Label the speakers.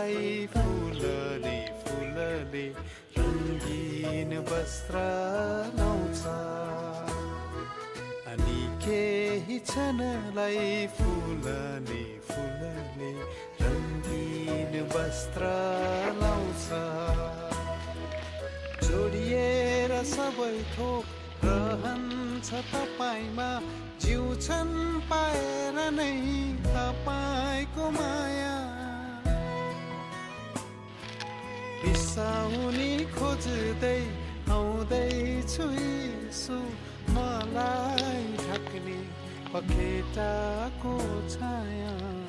Speaker 1: छनलाई फुलले फुलले रङ्गीन वस्त्र लाउँछ अनि केही छनलाई फुलले फुलले रङ्गीन वस्त्र लाउँछ जोडिएर सबै थोक रहन्छ तपाईमा जिउँछन् पाएर नै तपाईको माया बिसाउनी खोज्दै आउँदैछु यीशु मलाई ढाक्ने पखेटाको छाया